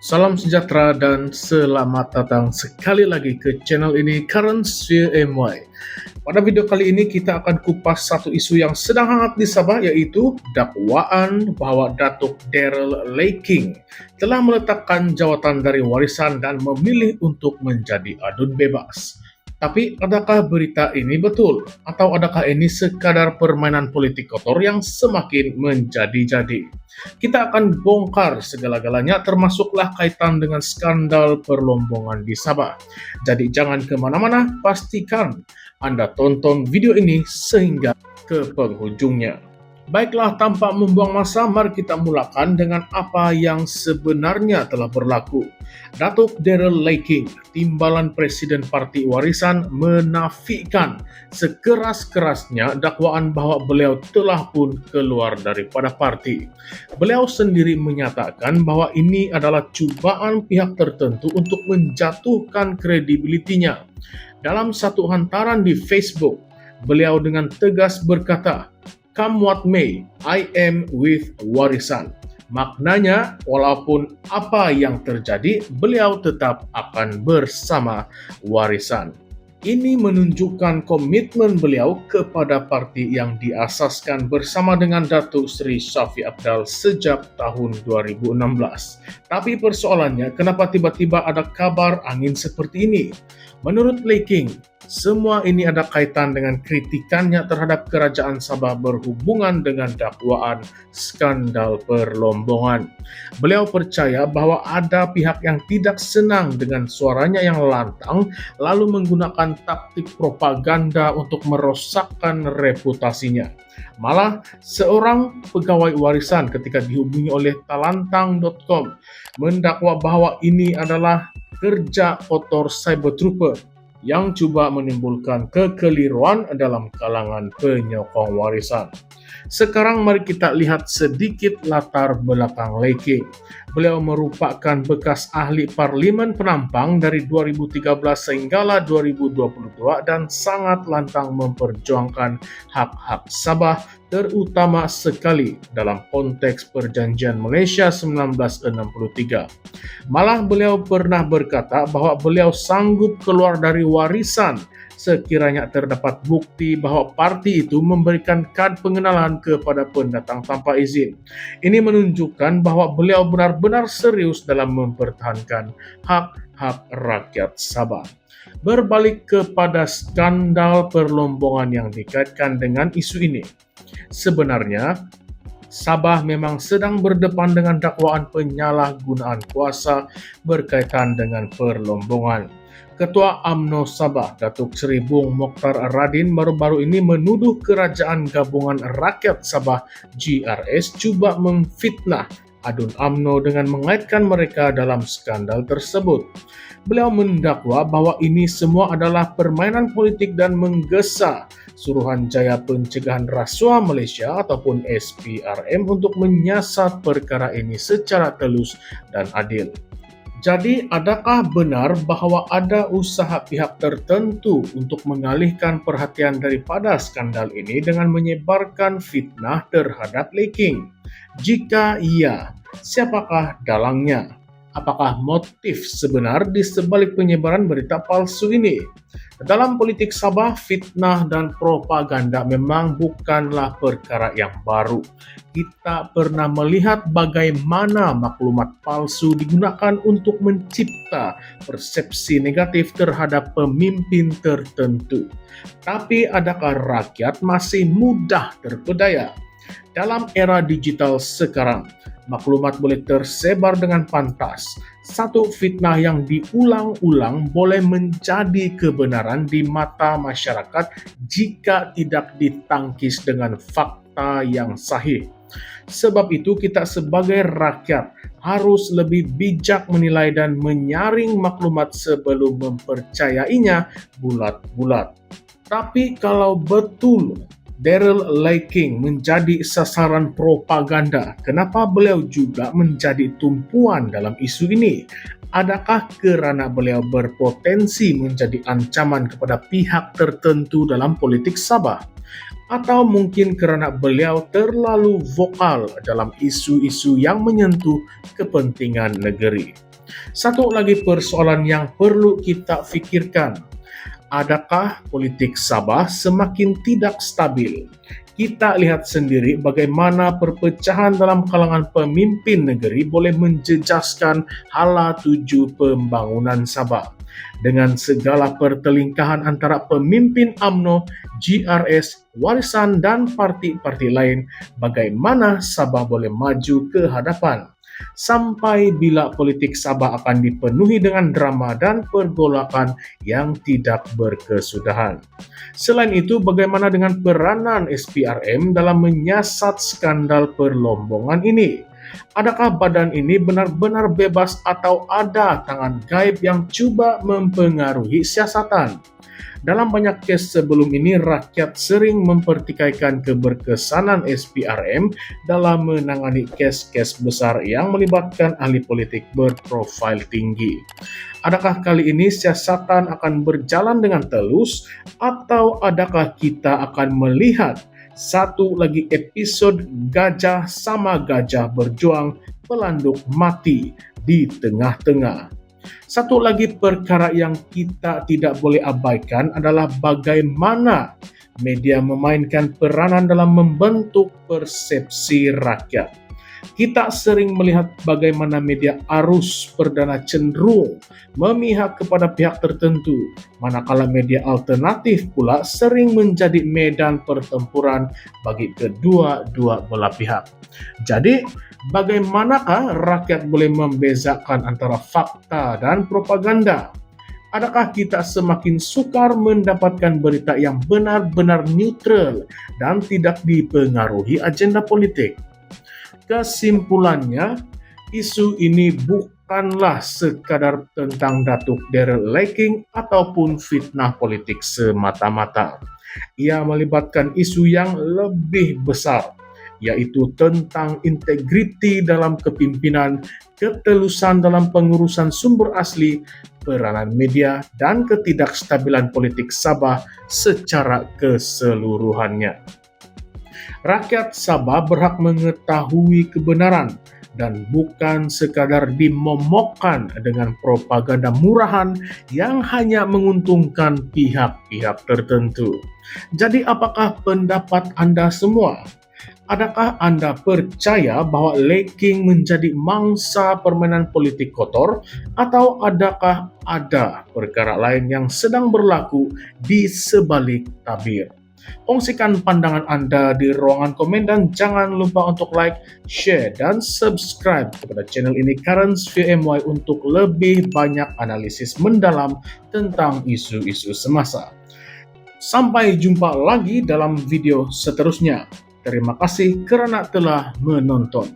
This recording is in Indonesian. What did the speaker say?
Salam sejahtera dan selamat datang sekali lagi ke channel ini Current CMY. Pada video kali ini kita akan kupas satu isu yang sedang hangat di Sabah, yaitu dakwaan bahwa Datuk Daryl Leiking telah meletakkan jawatan dari warisan dan memilih untuk menjadi adun bebas. Tapi adakah berita ini betul? Atau adakah ini sekadar permainan politik kotor yang semakin menjadi-jadi? Kita akan bongkar segala-galanya, termasuklah kaitan dengan skandal perlombongan di Sabah. Jadi jangan kemana-mana, pastikan Anda tonton video ini sehingga ke penghujungnya. Baiklah, tanpa membuang masa, mari kita mulakan dengan apa yang sebenarnya telah berlaku. Datuk Daryl Leiking, timbalan Presiden Parti Warisan, menafikan sekeras-kerasnya dakwaan bahwa beliau telah pun keluar daripada parti. Beliau sendiri menyatakan bahwa ini adalah cubaan pihak tertentu untuk menjatuhkan kredibilitinya. Dalam satu hantaran di Facebook, beliau dengan tegas berkata, "Come what may, I am with warisan." Maknanya, walaupun apa yang terjadi, beliau tetap akan bersama warisan. Ini menunjukkan komitmen beliau kepada parti yang diasaskan bersama dengan Datuk Seri Shafie Apdal sejak tahun 2016. Tapi persoalannya, kenapa tiba-tiba ada kabar angin seperti ini? Menurut Leiking, semua ini ada kaitan dengan kritikannya terhadap Kerajaan Sabah berhubungan dengan dakwaan skandal perlombongan. Beliau percaya bahwa ada pihak yang tidak senang dengan suaranya yang lantang, lalu menggunakan taktik propaganda untuk merosakkan reputasinya. Malah, seorang pegawai warisan ketika dihubungi oleh talantang.com mendakwa bahwa ini adalah kerja kotor cyber trooper yang coba menimbulkan kekeliruan dalam kalangan penyokong warisan. Sekarang mari kita lihat sedikit latar belakang Leiking. Beliau merupakan bekas ahli parlimen penampang dari 2013 sehinggalah 2022 dan sangat lantang memperjuangkan hak-hak Sabah, terutama sekali dalam konteks Perjanjian Malaysia 1963. Malah beliau pernah berkata bahwa beliau sanggup keluar dari warisan sekiranya terdapat bukti bahwa parti itu memberikan kad pengenalan kepada pendatang tanpa izin. Ini menunjukkan bahwa beliau benar-benar serius dalam mempertahankan hak-hak rakyat Sabah. Berbalik kepada skandal perlombongan yang dikaitkan dengan isu ini. Sebenarnya, Sabah memang sedang berdepan dengan dakwaan penyalahgunaan kuasa berkaitan dengan perlombongan. Ketua UMNO Sabah, Datuk Seri Bung Mokhtar Radin, baru-baru ini menuduh Kerajaan Gabungan Rakyat Sabah GRS cuba memfitnah adun UMNO dengan mengaitkan mereka dalam skandal tersebut. Beliau mendakwa bahwa ini semua adalah permainan politik dan menggesa Suruhanjaya Pencegahan Rasuah Malaysia ataupun SPRM untuk menyiasat perkara ini secara telus dan adil. Jadi, adakah benar bahwa ada usaha pihak tertentu untuk mengalihkan perhatian daripada skandal ini dengan menyebarkan fitnah terhadap Leiking? Jika iya, siapakah dalangnya? Apakah motif sebenar di sebalik penyebaran berita palsu ini? Dalam politik Sabah, fitnah dan propaganda memang bukanlah perkara yang baru. Kita pernah melihat bagaimana maklumat palsu digunakan untuk mencipta persepsi negatif terhadap pemimpin tertentu. Tapi adakah rakyat masih mudah terpedaya? Dalam era digital sekarang, maklumat boleh tersebar dengan pantas. Satu fitnah yang diulang-ulang boleh menjadi kebenaran di mata masyarakat jika tidak ditangkis dengan fakta yang sahih. Sebab itu kita sebagai rakyat harus lebih bijak menilai dan menyaring maklumat sebelum mempercayainya bulat-bulat. Tapi kalau betul Daryl Leiking menjadi sasaran propaganda, kenapa beliau juga menjadi tumpuan dalam isu ini? Adakah kerana beliau berpotensi menjadi ancaman kepada pihak tertentu dalam politik Sabah? Atau mungkin kerana beliau terlalu vokal dalam isu-isu yang menyentuh kepentingan negeri? Satu lagi persoalan yang perlu kita pikirkan, adakah politik Sabah semakin tidak stabil? Kita lihat sendiri bagaimana perpecahan dalam kalangan pemimpin negeri boleh menjejaskan hala tuju pembangunan Sabah. Dengan segala pertelingkahan antara pemimpin UMNO, GRS, Warisan, dan parti-parti lain, bagaimana Sabah boleh maju ke hadapan? Sampai bila politik Sabah akan dipenuhi dengan drama dan pergolakan yang tidak berkesudahan. Selain itu, bagaimana dengan peranan SPRM dalam menyiasat skandal perlombongan ini? Adakah badan ini benar-benar bebas atau ada tangan gaib yang coba mempengaruhi siasatan? Dalam banyak kes sebelum ini, rakyat sering mempertikaikan keberkesanan SPRM dalam menangani kes-kes besar yang melibatkan ahli politik berprofil tinggi. Adakah kali ini siasatan akan berjalan dengan telus, atau adakah kita akan melihat satu lagi episode gajah sama gajah berjuang pelanduk mati di tengah-tengah? Satu lagi perkara yang kita tidak boleh abaikan adalah bagaimana media memainkan peranan dalam membentuk persepsi rakyat. Kita sering melihat bagaimana media arus perdana cenderung memihak kepada pihak tertentu, manakala media alternatif pula sering menjadi medan pertempuran bagi kedua-dua belah pihak. Jadi, bagaimanakah rakyat boleh membezakan antara fakta dan propaganda? Adakah kita semakin sukar mendapatkan berita yang benar-benar neutral dan tidak dipengaruhi agenda politik? Kesimpulannya, isu ini bukanlah sekadar tentang Datuk Daryl Laking ataupun fitnah politik semata-mata. Ia melibatkan isu yang lebih besar, yaitu tentang integriti dalam kepimpinan, ketelusan dalam pengurusan sumber asli, peranan media, dan ketidakstabilan politik Sabah secara keseluruhannya. Rakyat Sabah berhak mengetahui kebenaran dan bukan sekadar dimomokkan dengan propaganda murahan yang hanya menguntungkan pihak-pihak tertentu. Jadi apakah pendapat Anda semua? Adakah Anda percaya bahwa Laking menjadi mangsa permainan politik kotor, atau adakah ada perkara lain yang sedang berlaku di sebalik tabir? Kongsikan pandangan Anda di ruangan komen dan jangan lupa untuk like, share, dan subscribe kepada channel ini Currents VMY untuk lebih banyak analisis mendalam tentang isu-isu semasa. Sampai jumpa lagi dalam video seterusnya. Terima kasih kerana telah menonton.